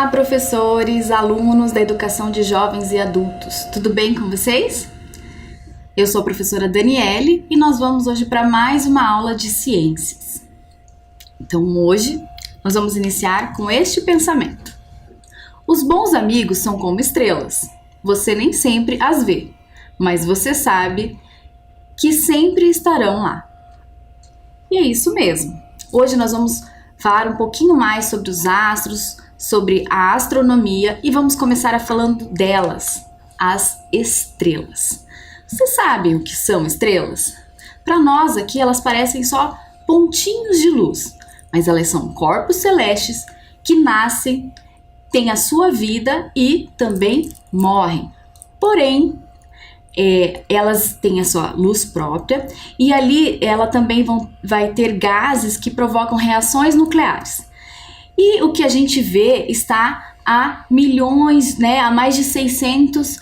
Olá, professores, alunos da educação de jovens e adultos. Tudo bem com vocês? Eu sou a professora Daniele e nós vamos hoje para mais uma aula de ciências. Então, hoje nós vamos iniciar com este pensamento. Os bons amigos são como estrelas. Você nem sempre as vê, mas você sabe que sempre estarão lá. E é isso mesmo. Hoje nós vamos falar um pouquinho mais sobre os astros, sobre a astronomia e vamos começar falando delas, as estrelas. Você sabe o que são estrelas? Para nós aqui elas parecem só pontinhos de luz, mas elas são corpos celestes que nascem, têm a sua vida e também morrem. Porém, elas têm a sua luz própria e ali ela também vai ter gases que provocam reações nucleares. E o que a gente vê está a milhões, a mais de 600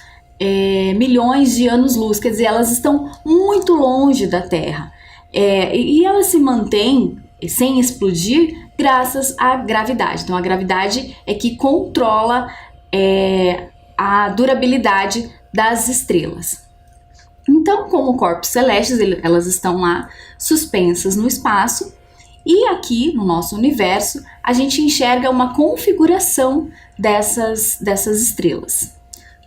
milhões de anos-luz, quer dizer, elas estão muito longe da Terra. E elas se mantêm sem explodir graças à gravidade. Então, a gravidade é que controla a durabilidade das estrelas. Então, como corpos celestes, elas estão lá suspensas no espaço. E aqui no nosso universo a gente enxerga uma configuração dessas estrelas,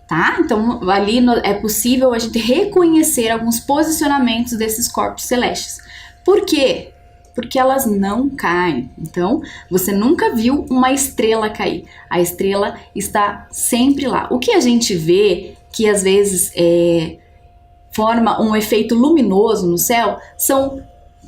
tá? Então ali é possível a gente reconhecer alguns posicionamentos desses corpos celestes. Por quê? Porque elas não caem. Então você nunca viu uma estrela cair. A estrela está sempre lá. O que a gente vê que às vezes forma um efeito luminoso no céu são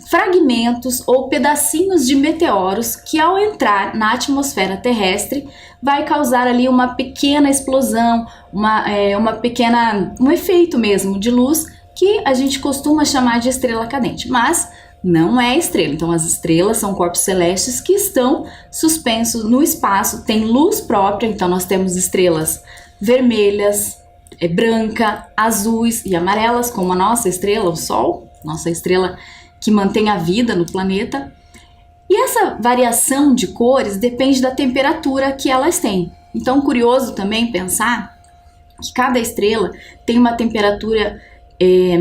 fragmentos ou pedacinhos de meteoros que ao entrar na atmosfera terrestre vai causar ali uma pequena explosão, um efeito mesmo de luz que a gente costuma chamar de estrela cadente, mas não é estrela. Então as estrelas são corpos celestes que estão suspensos no espaço, têm luz própria, então nós temos estrelas vermelhas, branca, azuis e amarelas, como a nossa estrela, o Sol, nossa estrela que mantém a vida no planeta. E essa variação de cores depende da temperatura que elas têm. Então, curioso também pensar que cada estrela tem uma temperatura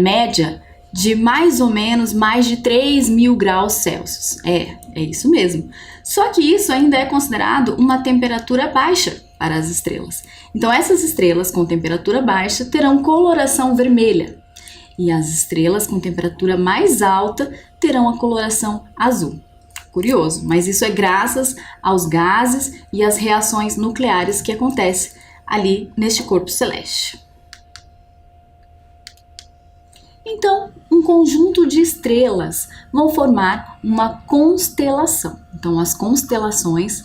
média de mais ou menos mais de 3.000 graus Celsius. É isso mesmo. Só que isso ainda é considerado uma temperatura baixa para as estrelas. Então, essas estrelas com temperatura baixa terão coloração vermelha. E as estrelas com temperatura mais alta terão a coloração azul. Curioso, mas isso é graças aos gases e às reações nucleares que acontecem ali neste corpo celeste. Então, um conjunto de estrelas vão formar uma constelação. Então, as constelações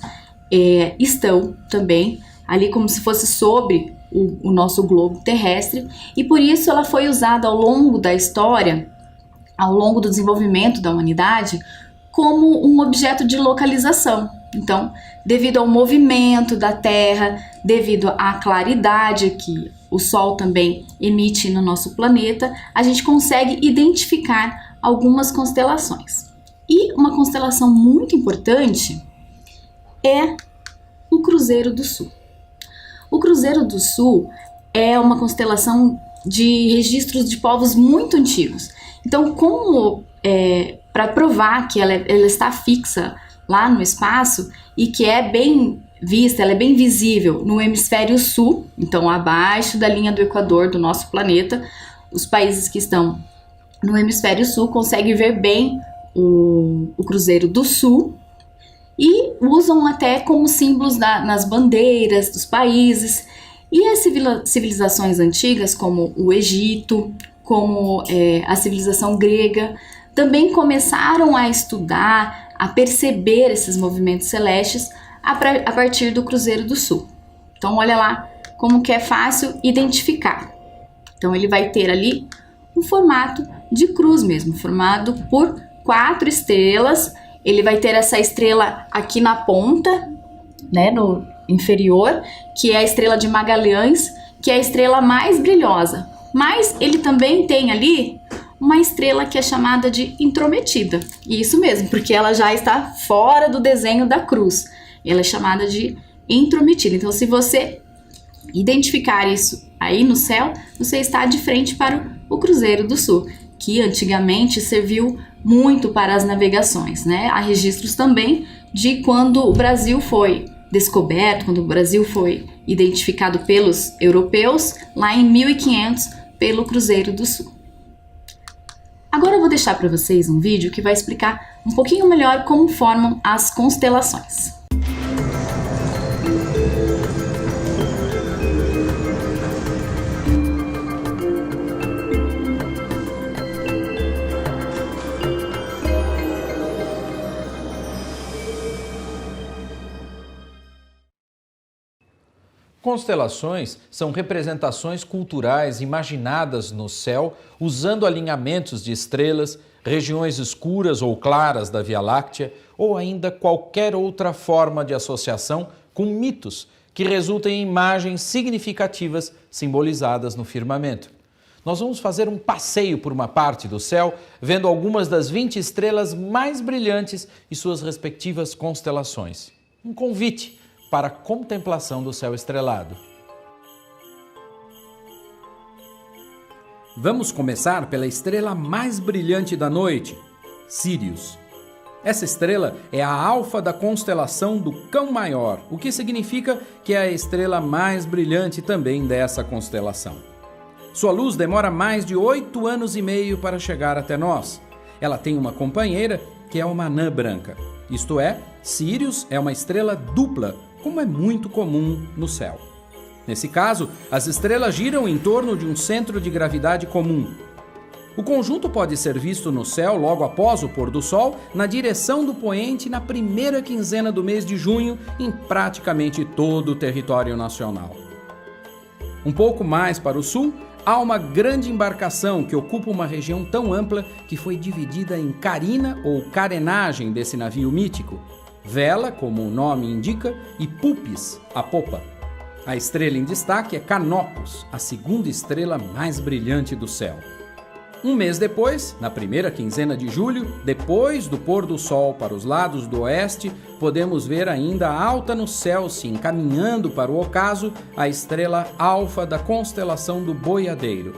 estão também ali como se fosse sobre o nosso globo terrestre, e por isso ela foi usada ao longo da história, ao longo do desenvolvimento da humanidade, como um objeto de localização. Então, devido ao movimento da Terra, devido à claridade que o Sol também emite no nosso planeta, a gente consegue identificar algumas constelações. E uma constelação muito importante é o Cruzeiro do Sul. O Cruzeiro do Sul é uma constelação de registros de povos muito antigos. Então, para provar que ela está fixa lá no espaço e que é bem vista, ela é bem visível no hemisfério sul, então abaixo da linha do Equador do nosso planeta, os países que estão no hemisfério sul conseguem ver bem o Cruzeiro do Sul, e usam até como símbolos nas bandeiras dos países. E as civilizações antigas, como o Egito, como a civilização grega, também começaram a estudar, a perceber esses movimentos celestes a partir do Cruzeiro do Sul. Então, olha lá como que é fácil identificar. Então, ele vai ter ali um formato de cruz mesmo, formado por 4 estrelas. Ele vai ter essa estrela aqui na ponta, no inferior, que é a estrela de Magalhães, que é a estrela mais brilhosa. Mas ele também tem ali uma estrela que é chamada de intrometida. Isso mesmo, porque ela já está fora do desenho da cruz. Ela é chamada de intrometida. Então, se você identificar isso aí no céu, você está de frente para o Cruzeiro do Sul, que antigamente serviu muito para as navegações, né? Há registros também de quando o Brasil foi descoberto, quando o Brasil foi identificado pelos europeus, lá em 1500, pelo Cruzeiro do Sul. Agora eu vou deixar para vocês um vídeo que vai explicar um pouquinho melhor como formam as constelações. Constelações são representações culturais imaginadas no céu usando alinhamentos de estrelas, regiões escuras ou claras da Via Láctea ou ainda qualquer outra forma de associação com mitos que resultem em imagens significativas simbolizadas no firmamento. Nós vamos fazer um passeio por uma parte do céu, vendo algumas das 20 estrelas mais brilhantes e suas respectivas constelações. Um convite para a contemplação do céu estrelado. Vamos começar pela estrela mais brilhante da noite, Sírius. Essa estrela é a alfa da constelação do Cão Maior, o que significa que é a estrela mais brilhante também dessa constelação. Sua luz demora mais de 8 anos e meio para chegar até nós. Ela tem uma companheira que é uma anã branca. Isto é, Sírius é uma estrela dupla, como é muito comum no céu. Nesse caso, as estrelas giram em torno de um centro de gravidade comum. O conjunto pode ser visto no céu logo após o pôr do sol, na direção do poente na primeira quinzena do mês de junho, em praticamente todo o território nacional. Um pouco mais para o sul, há uma grande embarcação que ocupa uma região tão ampla que foi dividida em carina ou carenagem desse navio mítico, vela, como o nome indica, e pupis, a popa. A estrela em destaque é Canopus, a segunda estrela mais brilhante do céu. Um mês depois, na primeira quinzena de julho, depois do pôr do sol para os lados do oeste, podemos ver ainda alta no céu, se encaminhando para o ocaso, a estrela alfa da constelação do Boiadeiro.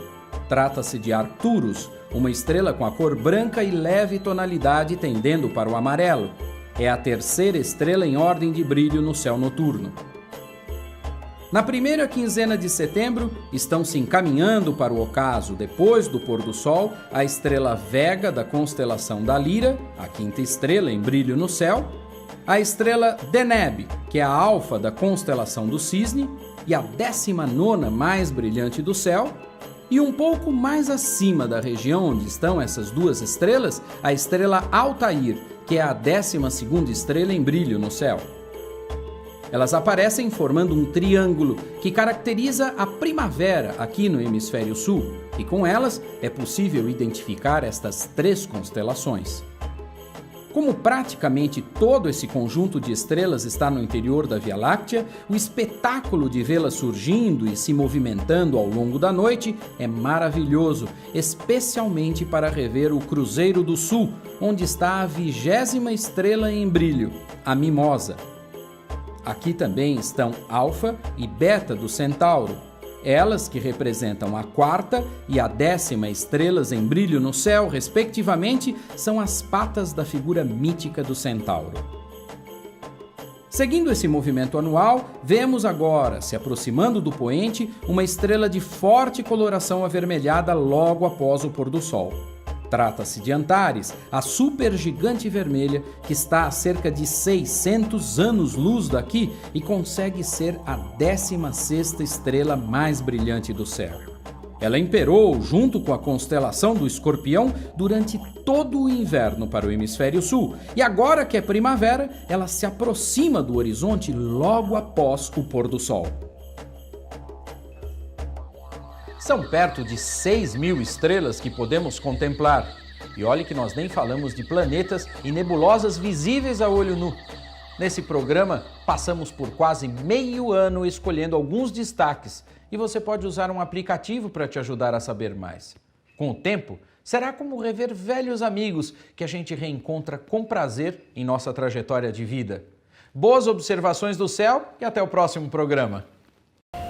Trata-se de Arcturus, uma estrela com a cor branca e leve tonalidade tendendo para o amarelo. É a terceira estrela em ordem de brilho no céu noturno. Na primeira quinzena de setembro, estão se encaminhando para o ocaso, depois do pôr do sol, a estrela Vega da constelação da Lira, a quinta estrela em brilho no céu, a estrela Deneb, que é a alfa da constelação do Cisne, e a 19ª mais brilhante do céu, e um pouco mais acima da região onde estão essas duas estrelas, a estrela Altair, que é a 12ª estrela em brilho no céu. Elas aparecem formando um triângulo que caracteriza a primavera aqui no hemisfério sul, e com elas é possível identificar estas 3 constelações. Como praticamente todo esse conjunto de estrelas está no interior da Via Láctea, o espetáculo de vê-las surgindo e se movimentando ao longo da noite é maravilhoso, especialmente para rever o Cruzeiro do Sul, onde está a 20ª estrela em brilho, a Mimosa. Aqui também estão Alfa e Beta do Centauro, elas que representam a 4ª e a 10ª estrelas em brilho no céu, respectivamente, são as patas da figura mítica do centauro. Seguindo esse movimento anual, vemos agora, se aproximando do poente, uma estrela de forte coloração avermelhada logo após o pôr do sol. Trata-se de Antares, a supergigante vermelha que está a cerca de 600 anos-luz daqui e consegue ser a 16ª estrela mais brilhante do céu. Ela imperou junto com a constelação do Escorpião durante todo o inverno para o hemisfério sul, e agora que é primavera, ela se aproxima do horizonte logo após o pôr do sol. São perto de 6.000 estrelas que podemos contemplar. E olhe que nós nem falamos de planetas e nebulosas visíveis a olho nu. Nesse programa, passamos por quase meio ano escolhendo alguns destaques e você pode usar um aplicativo para te ajudar a saber mais. Com o tempo, será como rever velhos amigos que a gente reencontra com prazer em nossa trajetória de vida. Boas observações do céu e até o próximo programa.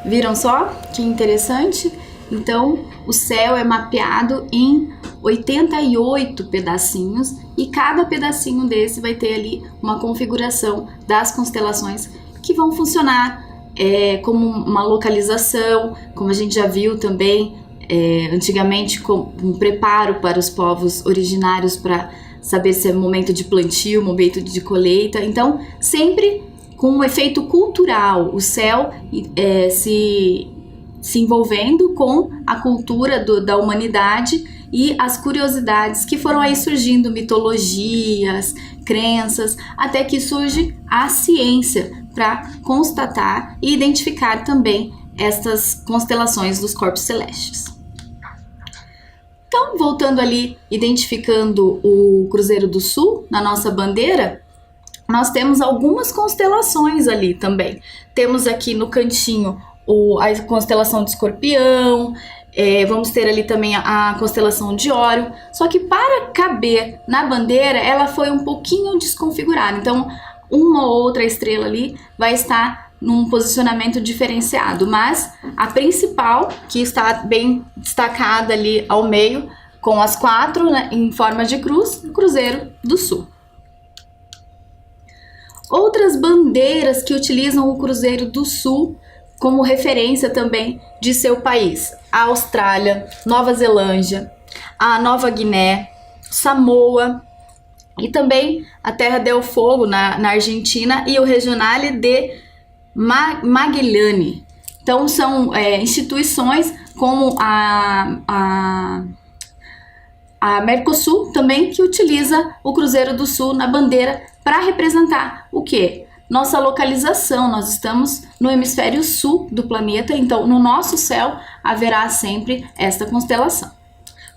Viram só que interessante? Então, o céu é mapeado em 88 pedacinhos e cada pedacinho desse vai ter ali uma configuração das constelações que vão funcionar como uma localização, como a gente já viu também antigamente, como um preparo para os povos originários para saber se é momento de plantio, momento de colheita. Então, sempre com um efeito cultural, o céu se envolvendo com a cultura da humanidade e as curiosidades que foram aí surgindo, mitologias, crenças, até que surge a ciência para constatar e identificar também estas constelações dos corpos celestes. Então, voltando ali, identificando o Cruzeiro do Sul na nossa bandeira, nós temos algumas constelações ali também. Temos aqui no cantinho a constelação de Escorpião, vamos ter ali também a constelação de Órion, só que para caber na bandeira, ela foi um pouquinho desconfigurada. Então, uma ou outra estrela ali vai estar num posicionamento diferenciado, mas a principal, que está bem destacada ali ao meio, com as 4, né, em forma de cruz, o Cruzeiro do Sul. Outras bandeiras que utilizam o Cruzeiro do Sul como referência também de seu país: a Austrália, Nova Zelândia, a Nova Guiné, Samoa e também a Terra del Fogo na Argentina e o Regionale de Magellan. Então são instituições como a Mercosul também, que utiliza o Cruzeiro do Sul na bandeira para representar o quê? Nossa localização. Nós estamos no hemisfério sul do planeta, então no nosso céu haverá sempre esta constelação.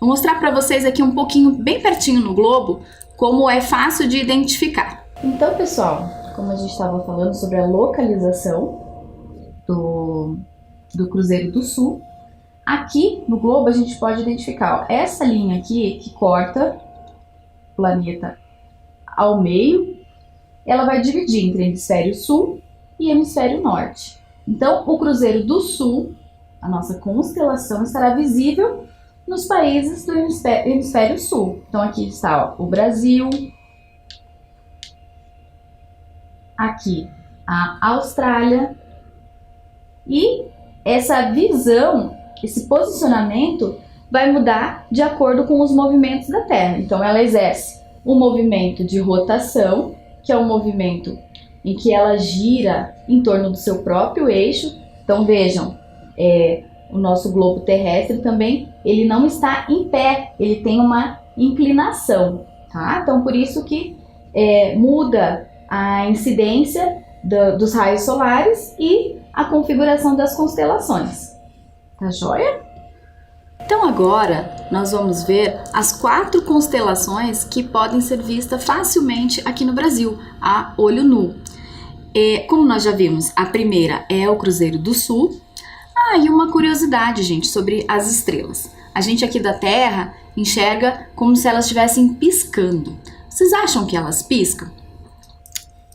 Vou mostrar para vocês aqui um pouquinho, bem pertinho no globo, como é fácil de identificar. Então, pessoal, como a gente estava falando sobre a localização do Cruzeiro do Sul, aqui no globo a gente pode identificar essa linha aqui que corta o planeta ao meio. Ela vai dividir entre hemisfério sul e hemisfério norte. Então, o Cruzeiro do Sul, a nossa constelação, estará visível nos países do hemisfério sul. Então, aqui está o Brasil, aqui a Austrália, e essa visão, esse posicionamento vai mudar de acordo com os movimentos da Terra. Então, ela exerce um movimento de rotação, que é um movimento em que ela gira em torno do seu próprio eixo. Então vejam, o nosso globo terrestre também, ele não está em pé, ele tem uma inclinação, tá? Então por isso que muda a incidência dos raios solares e a configuração das constelações. Tá joia? Então agora nós vamos ver as 4 constelações que podem ser vistas facilmente aqui no Brasil, a olho nu. Como nós já vimos, a primeira é o Cruzeiro do Sul. E uma curiosidade, gente, sobre as estrelas. A gente aqui da Terra enxerga como se elas estivessem piscando. Vocês acham que elas piscam?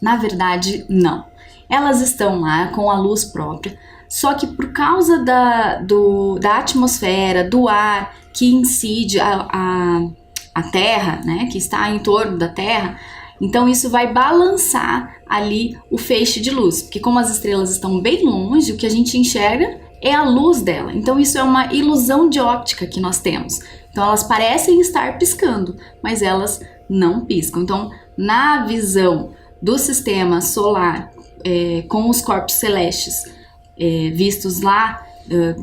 Na verdade, não. Elas estão lá com a luz própria. Só que por causa da atmosfera, do ar que incide a Terra, né, que está em torno da Terra, então isso vai balançar ali o feixe de luz. Porque como as estrelas estão bem longe, o que a gente enxerga é a luz dela. Então isso é uma ilusão de óptica que nós temos. Então elas parecem estar piscando, mas elas não piscam. Então na visão do sistema solar com os corpos celestes vistos lá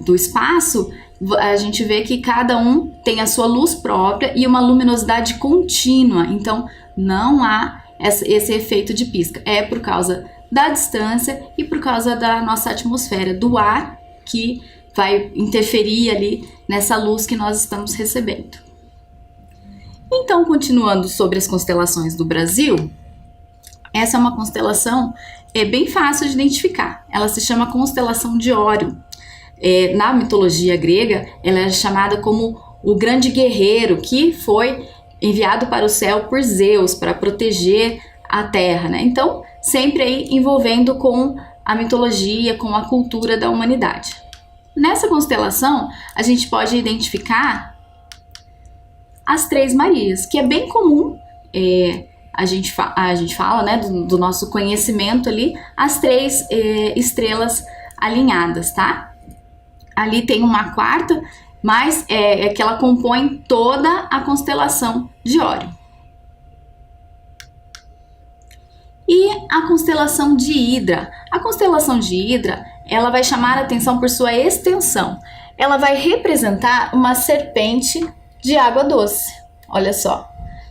do espaço, a gente vê que cada um tem a sua luz própria e uma luminosidade contínua. Então não há esse efeito de pisca. É por causa da distância e por causa da nossa atmosfera, do ar, que vai interferir ali nessa luz que nós estamos recebendo. Então, continuando sobre as constelações do Brasil, essa é uma constelação bem fácil de identificar. Ela se chama constelação de Órion. Na mitologia grega, ela é chamada como o grande guerreiro que foi enviado para o céu por Zeus para proteger a Terra, né? Então, sempre aí envolvendo com a mitologia, com a cultura da humanidade. Nessa constelação, a gente pode identificar as Três Marias, que é bem comum, a gente fala, né, do nosso conhecimento ali, as três estrelas alinhadas, tá? Ali tem uma quarta, mas é que ela compõe toda a constelação de Órion. E a constelação de Hidra. A constelação de Hidra, ela vai chamar a atenção por sua extensão. Ela vai representar uma serpente de água doce. Olha só.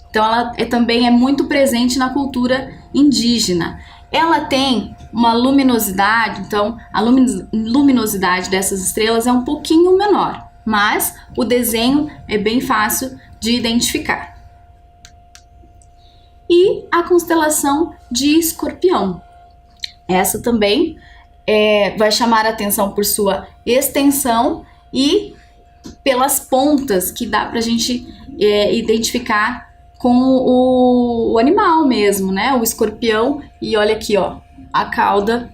Então ela também é muito presente na cultura indígena. Ela tem uma luminosidade, então a luminosidade dessas estrelas é um pouquinho menor, mas o desenho é bem fácil de identificar. E a constelação de Escorpião. Essa também vai chamar a atenção por sua extensão e pelas pontas que dá pra gente identificar com o animal mesmo, né? O escorpião, e olha aqui, ó, a cauda.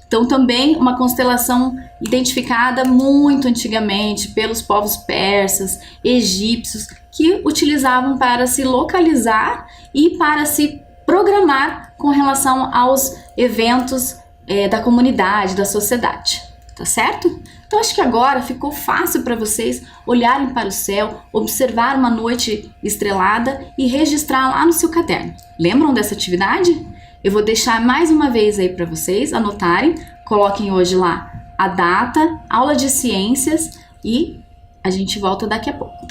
Então também uma constelação identificada muito antigamente pelos povos persas, egípcios, que utilizavam para se localizar e para se programar com relação aos eventos da comunidade, da sociedade, tá certo? Então acho que agora ficou fácil para vocês olharem para o céu, observar uma noite estrelada e registrar lá no seu caderno. Lembram dessa atividade? Eu vou deixar mais uma vez aí para vocês anotarem, coloquem hoje lá a data, aula de ciências e a gente volta daqui a pouco.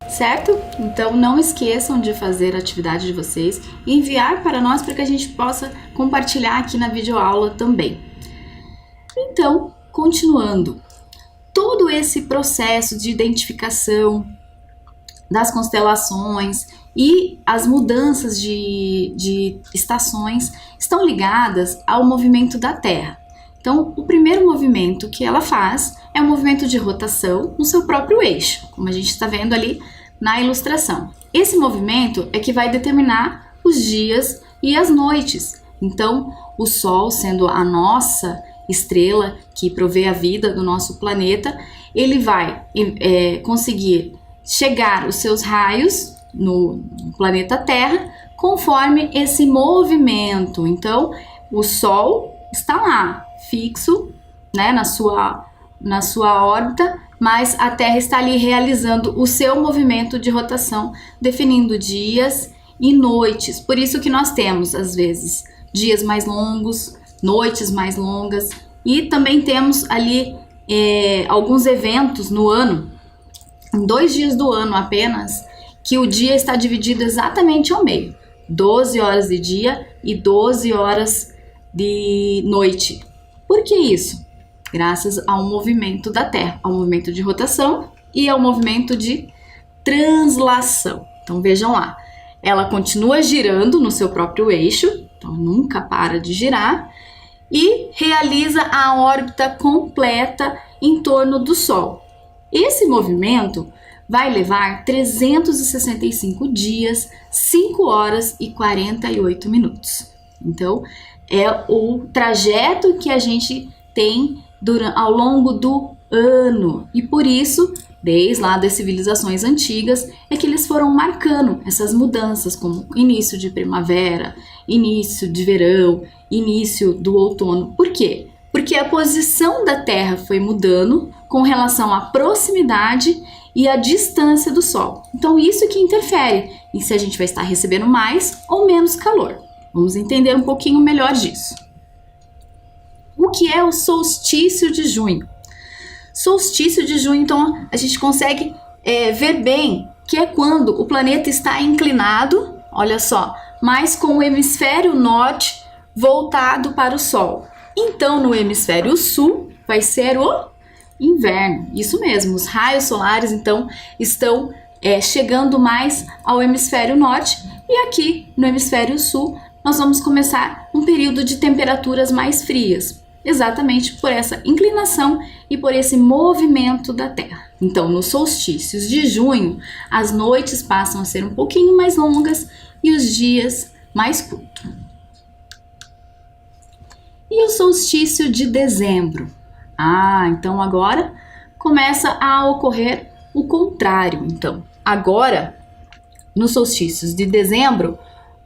Certo? Então não esqueçam de fazer a atividade de vocês e enviar para nós para que a gente possa compartilhar aqui na videoaula também. Então, continuando, todo esse processo de identificação das constelações e as mudanças de estações estão ligadas ao movimento da Terra. Então, o primeiro movimento que ela faz é um movimento de rotação no seu próprio eixo, como a gente está vendo ali na ilustração. Esse movimento é que vai determinar os dias e as noites. Então, o Sol, sendo a nossa estrela que provê a vida do nosso planeta, ele vai conseguir chegar os seus raios no planeta Terra conforme esse movimento. Então, o Sol está lá, fixo, né, na sua órbita, mas a Terra está ali realizando o seu movimento de rotação, definindo dias e noites. Por isso que nós temos, às vezes, dias mais longos, noites mais longas, e também temos ali alguns eventos no ano, em 2 dias do ano apenas, que o dia está dividido exatamente ao meio, 12 horas de dia e 12 horas de noite. Por que isso? Graças ao movimento da Terra, ao movimento de rotação e ao movimento de translação. Então vejam lá, ela continua girando no seu próprio eixo, então nunca para de girar, e realiza a órbita completa em torno do Sol. Esse movimento vai levar 365 dias, 5 horas e 48 minutos. Então, é o trajeto que a gente tem ao longo do ano. E por isso, desde lá das civilizações antigas, é que eles foram marcando essas mudanças, como início de primavera, início de verão, início do outono. Por quê? Porque a posição da Terra foi mudando com relação à proximidade e à distância do Sol. Então isso que interfere em se a gente vai estar recebendo mais ou menos calor. Vamos entender um pouquinho melhor disso. O que é o solstício de junho? Solstício de junho, então a gente consegue ver bem que é quando o planeta está inclinado, olha só, mas com o hemisfério norte voltado para o Sol. Então no hemisfério sul vai ser o inverno, isso mesmo, os raios solares então estão chegando mais ao hemisfério norte, e aqui no hemisfério sul nós vamos começar um período de temperaturas mais frias, exatamente por essa inclinação e por esse movimento da Terra. Então, nos solstícios de junho, as noites passam a ser um pouquinho mais longas e os dias mais curtos. E o solstício de dezembro? Então agora começa a ocorrer o contrário. Então, agora, nos solstícios de dezembro,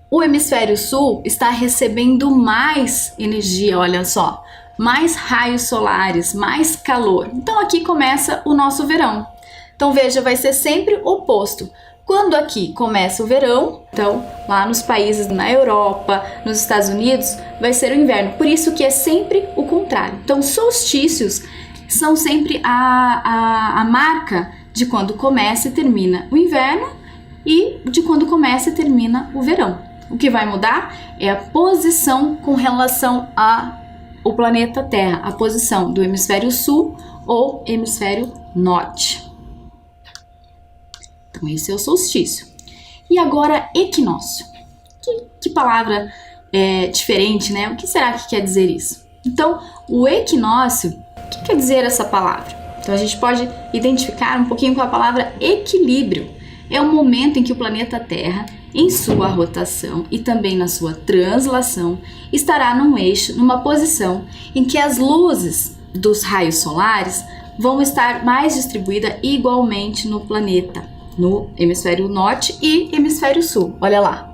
o hemisfério sul está recebendo mais energia, olha só, mais raios solares, mais calor. Então aqui começa o nosso verão. Então veja, vai ser sempre oposto. Quando aqui começa o verão, Então, lá nos países na Europa, nos Estados Unidos, vai ser o inverno. Por isso que é sempre o contrário. Então, solstícios são sempre a marca de quando começa e termina o inverno e de quando começa e termina o verão. O que vai mudar é a posição com relação ao planeta Terra, a posição do hemisfério sul ou hemisfério norte. Então, esse é o solstício. E agora, equinócio. Que palavra diferente, né? O que será que quer dizer isso? Então, o equinócio, o que quer dizer essa palavra? Então, a gente pode identificar um pouquinho com a palavra equilíbrio. É o momento em que o planeta Terra, em sua rotação e também na sua translação, estará num eixo, numa posição em que as luzes dos raios solares vão estar mais distribuídas igualmente no planeta, no hemisfério norte e hemisfério sul. Olha lá.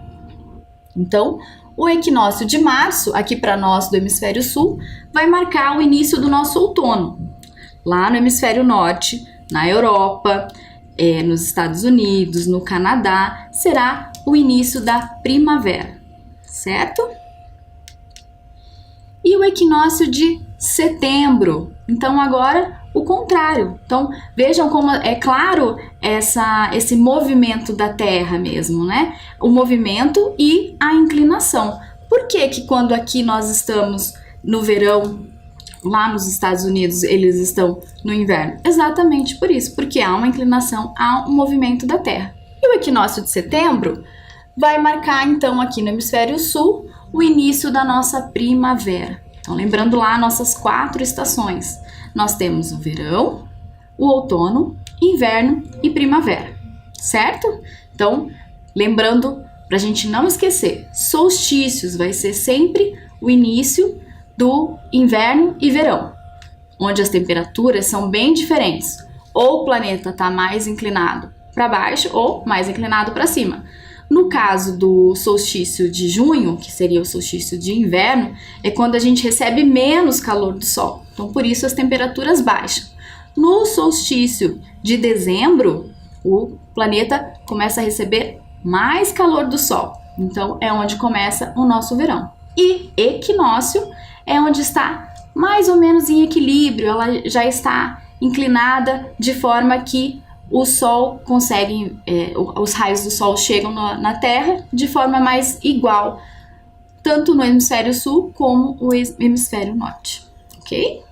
Então, o equinócio de março, aqui para nós do hemisfério sul, vai marcar o início do nosso outono. Lá no hemisfério norte, na Europa, nos Estados Unidos, no Canadá, será o início da primavera, certo? E o equinócio de setembro, então agora o contrário. Então vejam como é claro esse movimento da Terra mesmo, né? O movimento e a inclinação. Por que que quando aqui nós estamos no verão, lá nos Estados Unidos eles estão no inverno? Exatamente por isso, porque há uma inclinação, há um movimento da Terra. E o equinócio de setembro vai marcar então aqui no hemisfério sul o início da nossa primavera. Então lembrando lá nossas 4 estações. Nós temos o verão, o outono, inverno e primavera, certo? Então, lembrando, para a gente não esquecer, solstícios vai ser sempre o início do inverno e verão, onde as temperaturas são bem diferentes. Ou o planeta está mais inclinado para baixo ou mais inclinado para cima. No caso do solstício de junho, que seria o solstício de inverno, é quando a gente recebe menos calor do Sol. Então, por isso as temperaturas baixam. No solstício de dezembro, o planeta começa a receber mais calor do Sol. Então, é onde começa o nosso verão. E equinócio é onde está mais ou menos em equilíbrio, ela já está inclinada de forma que o Sol consegue, os raios do Sol chegam na Terra de forma mais igual, tanto no hemisfério sul como o hemisfério norte, ok?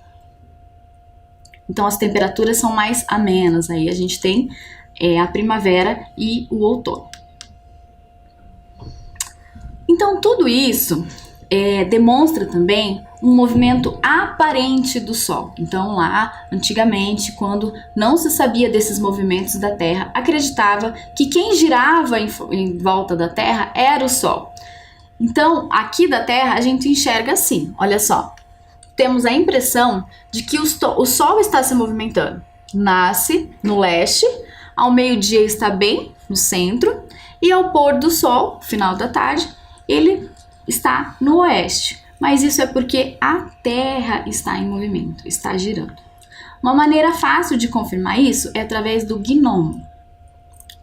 Então as temperaturas são mais amenas, aí a gente tem a primavera e o outono. Então tudo isso demonstra também um movimento aparente do Sol. Então lá, antigamente, quando não se sabia desses movimentos da Terra, acreditava que quem girava em volta da Terra era o Sol. Então, aqui da Terra, a gente enxerga assim, olha só. Temos a impressão de que o Sol está se movimentando. Nasce no leste, ao meio-dia está bem no centro, e ao pôr do Sol, final da tarde, ele está no oeste. Mas isso é porque a Terra está em movimento, está girando. Uma maneira fácil de confirmar isso é através do gnomon.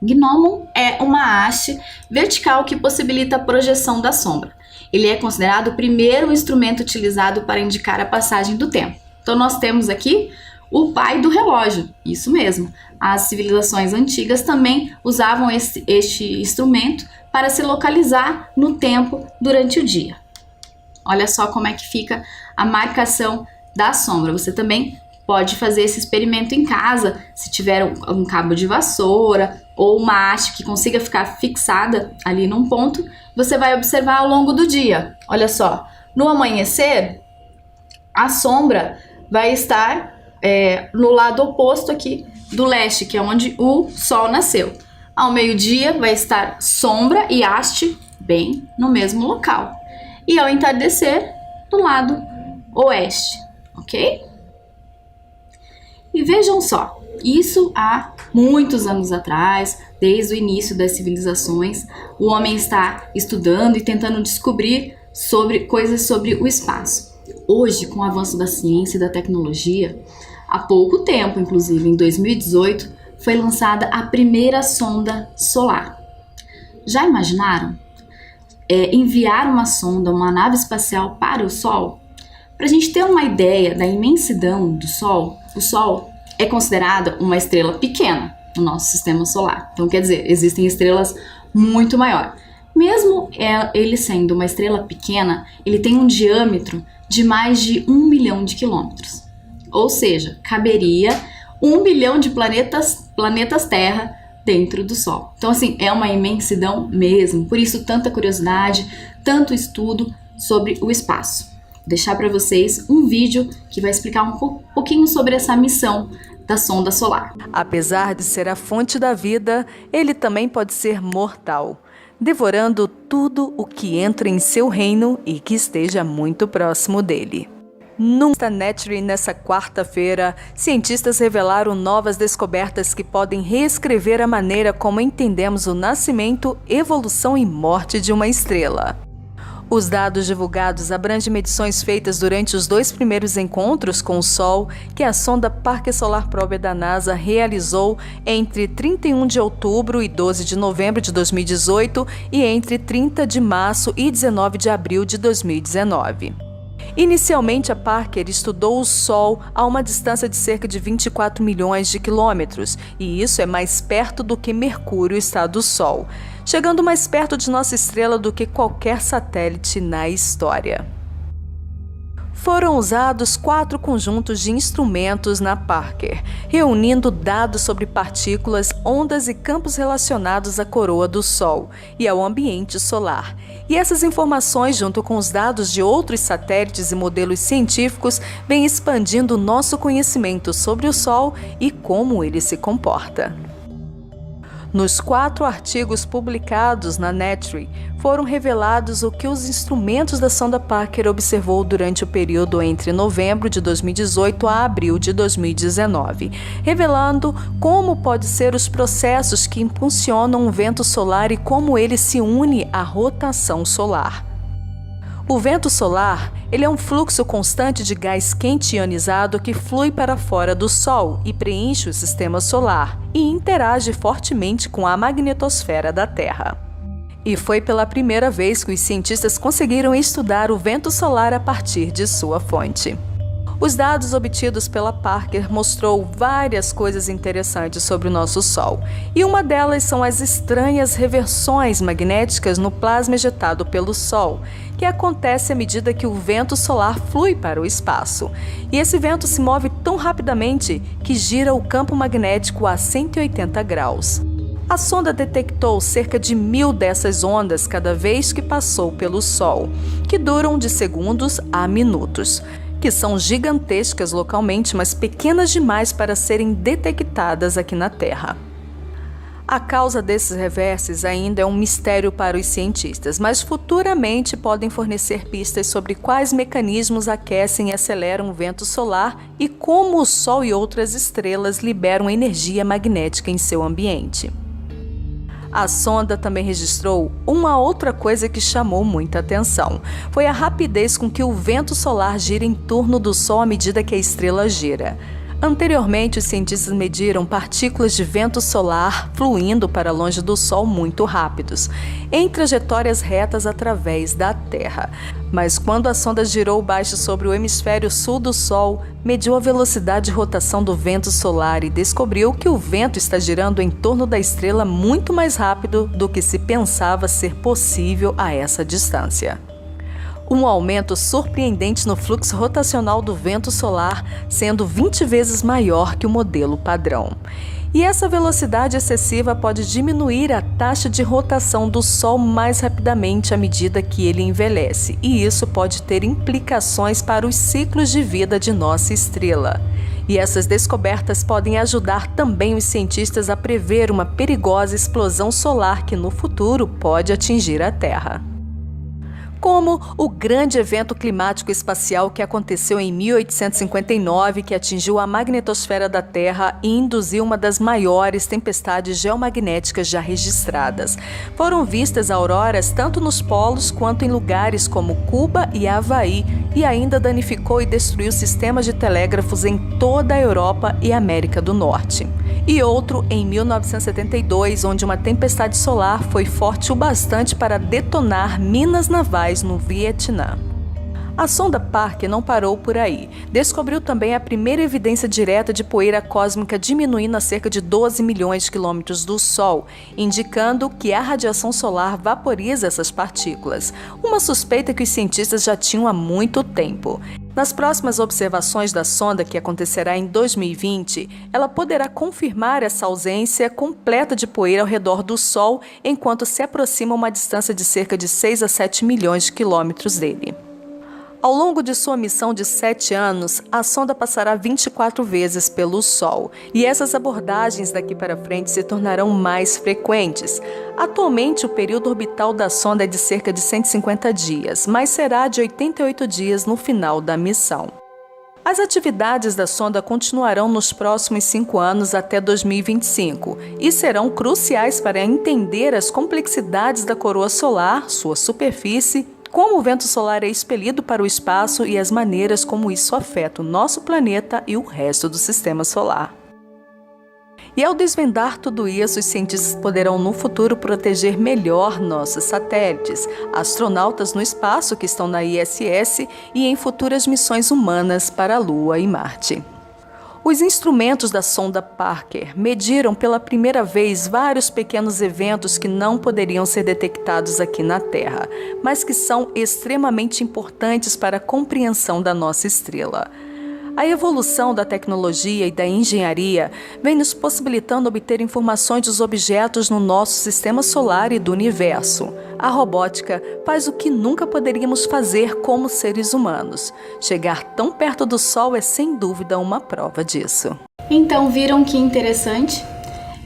Gnomon é uma haste vertical que possibilita a projeção da sombra. Ele é considerado o primeiro instrumento utilizado para indicar a passagem do tempo. Então nós temos aqui o pai do relógio, isso mesmo. As civilizações antigas também usavam este instrumento para se localizar no tempo durante o dia. Olha só como é que fica a marcação da sombra. Você também pode fazer esse experimento em casa, se tiver um cabo de vassoura ou uma haste que consiga ficar fixada ali num ponto, você vai observar ao longo do dia. Olha só, no amanhecer, a sombra vai estar no lado oposto aqui do leste, que é onde o Sol nasceu. Ao meio-dia vai estar sombra e haste bem no mesmo local. E ao entardecer, do lado oeste, ok? E vejam só, isso há muitos anos atrás, desde o início das civilizações, o homem está estudando e tentando descobrir coisas sobre o espaço. Hoje, com o avanço da ciência e da tecnologia, há pouco tempo, inclusive em 2018, foi lançada a primeira sonda solar. Já imaginaram enviar uma sonda, uma nave espacial para o Sol? Para a gente ter uma ideia da imensidão do Sol, o Sol é considerado uma estrela pequena no nosso sistema solar. Então, quer dizer, existem estrelas muito maiores. Mesmo ele sendo uma estrela pequena, ele tem um diâmetro de mais de 1 milhão de quilômetros. Ou seja, caberia 1 bilhão de planetas Terra dentro do Sol. Então, assim, é uma imensidão mesmo. Por isso, tanta curiosidade, tanto estudo sobre o espaço. Vou deixar para vocês um vídeo que vai explicar um pouquinho sobre essa missão da sonda solar. Apesar de ser a fonte da vida, ele também pode ser mortal, devorando tudo o que entra em seu reino e que esteja muito próximo dele. No Nature, nessa quarta-feira, cientistas revelaram novas descobertas que podem reescrever a maneira como entendemos o nascimento, evolução e morte de uma estrela. Os dados divulgados abrangem medições feitas durante os 2 primeiros encontros com o Sol que a sonda Parker Solar Probe da NASA realizou entre 31 de outubro e 12 de novembro de 2018 e entre 30 de março e 19 de abril de 2019. Inicialmente, a Parker estudou o Sol a uma distância de cerca de 24 milhões de quilômetros, e isso é mais perto do que Mercúrio está do Sol, chegando mais perto de nossa estrela do que qualquer satélite na história. Foram usados 4 conjuntos de instrumentos na Parker, reunindo dados sobre partículas, ondas e campos relacionados à coroa do Sol e ao ambiente solar. E essas informações, junto com os dados de outros satélites e modelos científicos, vêm expandindo o nosso conhecimento sobre o Sol e como ele se comporta. Nos 4 artigos publicados na Nature, foram revelados o que os instrumentos da sonda Parker observou durante o período entre novembro de 2018 a abril de 2019, revelando como podem ser os processos que impulsionam o vento solar e como ele se une à rotação solar. O vento solar, ele é um fluxo constante de gás quente ionizado que flui para fora do Sol e preenche o sistema solar e interage fortemente com a magnetosfera da Terra. E foi pela primeira vez que os cientistas conseguiram estudar o vento solar a partir de sua fonte. Os dados obtidos pela Parker mostrou várias coisas interessantes sobre o nosso Sol, e uma delas são as estranhas reversões magnéticas no plasma ejetado pelo Sol, que acontece à medida que o vento solar flui para o espaço. E esse vento se move tão rapidamente que gira o campo magnético a 180 graus. A sonda detectou cerca de 1000 dessas ondas cada vez que passou pelo Sol, que duram de segundos a minutos, que são gigantescas localmente, mas pequenas demais para serem detectadas aqui na Terra. A causa desses reverses ainda é um mistério para os cientistas, mas futuramente podem fornecer pistas sobre quais mecanismos aquecem e aceleram o vento solar e como o Sol e outras estrelas liberam energia magnética em seu ambiente. A sonda também registrou uma outra coisa que chamou muita atenção. Foi a rapidez com que o vento solar gira em torno do Sol à medida que a estrela gira. Anteriormente, os cientistas mediram partículas de vento solar fluindo para longe do Sol muito rápidos, em trajetórias retas através da Terra. Mas quando a sonda girou baixo sobre o hemisfério sul do Sol, mediu a velocidade de rotação do vento solar e descobriu que o vento está girando em torno da estrela muito mais rápido do que se pensava ser possível a essa distância. Um aumento surpreendente no fluxo rotacional do vento solar, sendo 20 vezes maior que o modelo padrão. E essa velocidade excessiva pode diminuir a taxa de rotação do Sol mais rapidamente à medida que ele envelhece, e isso pode ter implicações para os ciclos de vida de nossa estrela. E essas descobertas podem ajudar também os cientistas a prever uma perigosa explosão solar que no futuro pode atingir a Terra. Como o grande evento climático espacial que aconteceu em 1859, que atingiu a magnetosfera da Terra e induziu uma das maiores tempestades geomagnéticas já registradas. Foram vistas auroras tanto nos polos quanto em lugares como Cuba e Havaí, e ainda danificou e destruiu sistemas de telégrafos em toda a Europa e América do Norte. E outro em 1972, onde uma tempestade solar foi forte o bastante para detonar minas navais no Vietnã. A sonda Parker não parou por aí. Descobriu também a primeira evidência direta de poeira cósmica diminuindo a cerca de 12 milhões de quilômetros do Sol, indicando que a radiação solar vaporiza essas partículas, uma suspeita que os cientistas já tinham há muito tempo. Nas próximas observações da sonda, que acontecerá em 2020, ela poderá confirmar essa ausência completa de poeira ao redor do Sol, enquanto se aproxima a uma distância de cerca de 6 a 7 milhões de quilômetros dele. Ao longo de sua missão de 7 anos, a sonda passará 24 vezes pelo Sol, e essas abordagens daqui para frente se tornarão mais frequentes. Atualmente, o período orbital da sonda é de cerca de 150 dias, mas será de 88 dias no final da missão. As atividades da sonda continuarão nos próximos 5 anos até 2025 e serão cruciais para entender as complexidades da coroa solar, sua superfície, como o vento solar é expelido para o espaço e as maneiras como isso afeta o nosso planeta e o resto do sistema solar. E ao desvendar tudo isso, os cientistas poderão no futuro proteger melhor nossos satélites, astronautas no espaço que estão na ISS e em futuras missões humanas para a Lua e Marte. Os instrumentos da sonda Parker mediram pela primeira vez vários pequenos eventos que não poderiam ser detectados aqui na Terra, mas que são extremamente importantes para a compreensão da nossa estrela. A evolução da tecnologia e da engenharia vem nos possibilitando obter informações dos objetos no nosso sistema solar e do universo. A robótica faz o que nunca poderíamos fazer como seres humanos. Chegar tão perto do Sol é sem dúvida uma prova disso. Então, viram que interessante?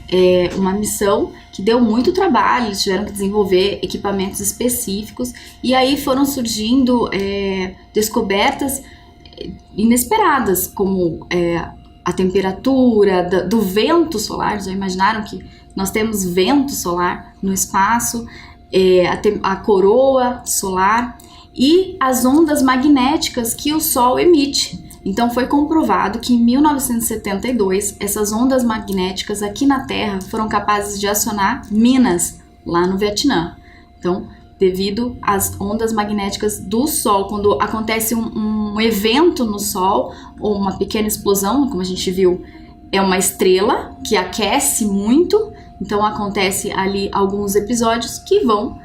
É uma missão que deu muito trabalho, eles tiveram que desenvolver equipamentos específicos e aí foram surgindo descobertas inesperadas, como a temperatura do vento solar. Já imaginaram que nós temos vento solar no espaço, a coroa solar e as ondas magnéticas que o Sol emite. Então foi comprovado que em 1972 essas ondas magnéticas aqui na Terra foram capazes de acionar minas lá no Vietnã. Então, devido às ondas magnéticas do Sol, quando acontece um evento no Sol, ou uma pequena explosão, como a gente viu, é uma estrela que aquece muito, então acontece ali alguns episódios que vão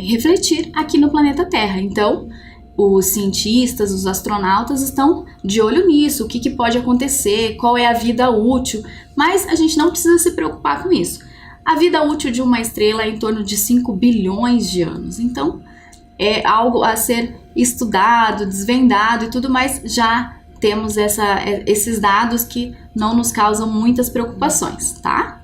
refletir aqui no planeta Terra. Então, os cientistas, os astronautas estão de olho nisso, o que pode acontecer, qual é a vida útil, mas a gente não precisa se preocupar com isso. A vida útil de uma estrela é em torno de 5 bilhões de anos, então é algo a ser estudado, desvendado e tudo mais. Já temos esses dados que não nos causam muitas preocupações, tá?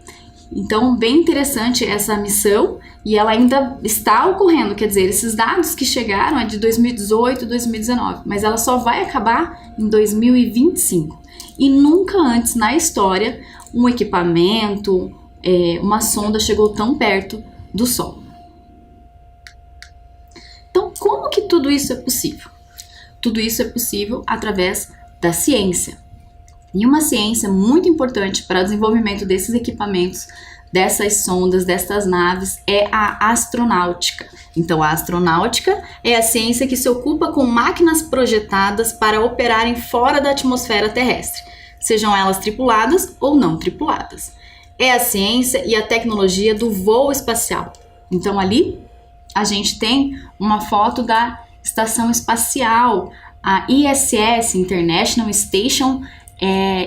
Então, bem interessante essa missão e ela ainda está ocorrendo, quer dizer, esses dados que chegaram é de 2018 e 2019, mas ela só vai acabar em 2025. E nunca antes na história um equipamento, uma sonda chegou tão perto do Sol. Então, como que tudo isso é possível? Tudo isso é possível através da ciência. E uma ciência muito importante para o desenvolvimento desses equipamentos, dessas sondas, dessas naves, é a astronáutica. Então, a astronáutica é a ciência que se ocupa com máquinas projetadas para operarem fora da atmosfera terrestre, sejam elas tripuladas ou não tripuladas. É a ciência e a tecnologia do voo espacial. Então, ali a gente tem uma foto da estação espacial, a ISS, International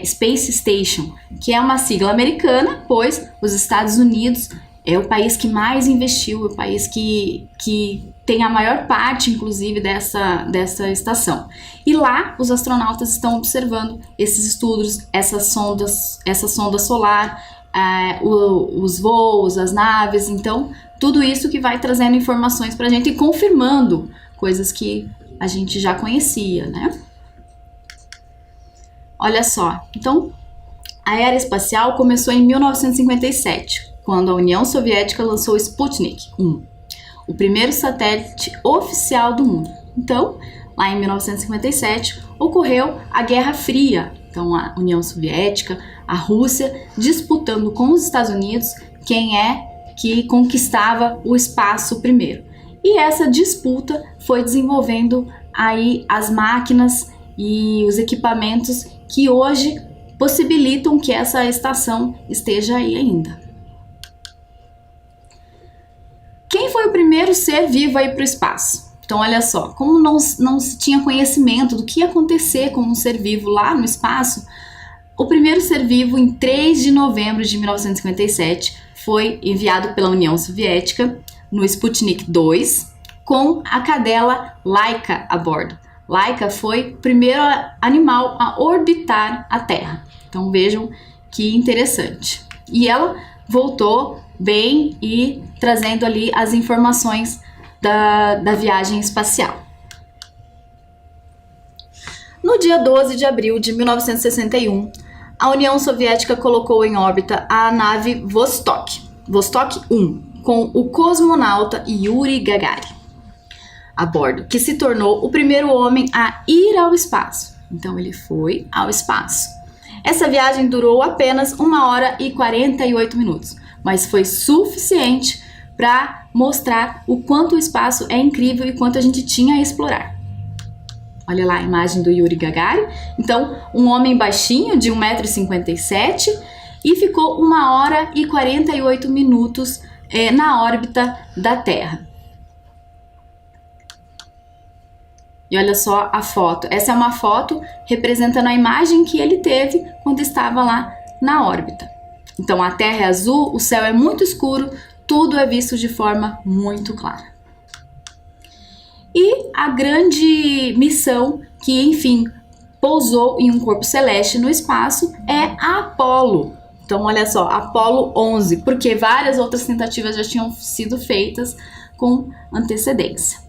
Space Station, que é uma sigla americana, pois os Estados Unidos é o país que mais investiu, é o país que tem a maior parte, inclusive, dessa estação. E lá os astronautas estão observando esses estudos, essa sonda solar, os voos, as naves. Então, tudo isso que vai trazendo informações para a gente e confirmando coisas que a gente já conhecia, né? Olha só, então a era espacial começou em 1957, quando a União Soviética lançou o Sputnik 1, o primeiro satélite oficial do mundo. Então, lá em 1957, ocorreu a Guerra Fria. Então, a União Soviética, a Rússia, disputando com os Estados Unidos quem é que conquistava o espaço primeiro. E essa disputa foi desenvolvendo aí as máquinas e os equipamentos que hoje possibilitam que essa estação esteja aí ainda. Quem foi o primeiro ser vivo aí para o espaço? Então, olha só, como não se tinha conhecimento do que ia acontecer com um ser vivo lá no espaço, o primeiro ser vivo, em 3 de novembro de 1957, foi enviado pela União Soviética no Sputnik 2, com a cadela Laika a bordo. Laika foi o primeiro animal a orbitar a Terra. Então vejam que interessante. E ela voltou bem e trazendo ali as informações da viagem espacial. No dia 12 de abril de 1961, a União Soviética colocou em órbita a nave Vostok 1, com o cosmonauta Yuri Gagarin a bordo, que se tornou o primeiro homem a ir ao espaço. Então ele foi ao espaço. Essa viagem durou apenas 1 hora e 48 minutos, mas foi suficiente para mostrar o quanto o espaço é incrível e quanto a gente tinha a explorar. Olha lá a imagem do Yuri Gagarin. Então, um homem baixinho, de 1,57 m, e ficou 1 hora e 48 minutos na órbita da Terra. E olha só a foto. Essa é uma foto representando a imagem que ele teve quando estava lá na órbita. Então, a Terra é azul, o céu é muito escuro, tudo é visto de forma muito clara. E a grande missão que, enfim, pousou em um corpo celeste no espaço é a Apollo. Então, olha só, Apollo 11, porque várias outras tentativas já tinham sido feitas com antecedência.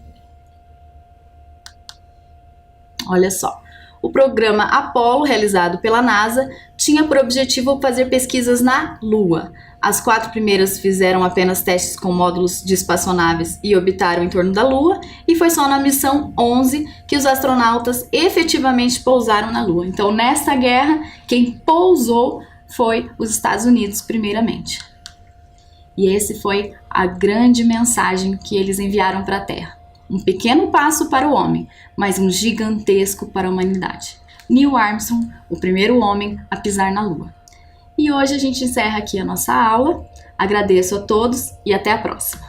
Olha só, o programa Apollo, realizado pela NASA, tinha por objetivo fazer pesquisas na Lua. As 4 primeiras fizeram apenas testes com módulos de espaçonaves e orbitaram em torno da Lua, e foi só na missão 11 que os astronautas efetivamente pousaram na Lua. Então, nessa guerra, quem pousou foi os Estados Unidos primeiramente. E esse foi a grande mensagem que eles enviaram para a Terra. Um pequeno passo para o homem, mas um gigantesco para a humanidade. Neil Armstrong, o primeiro homem a pisar na Lua. E hoje a gente encerra aqui a nossa aula. Agradeço a todos e até a próxima.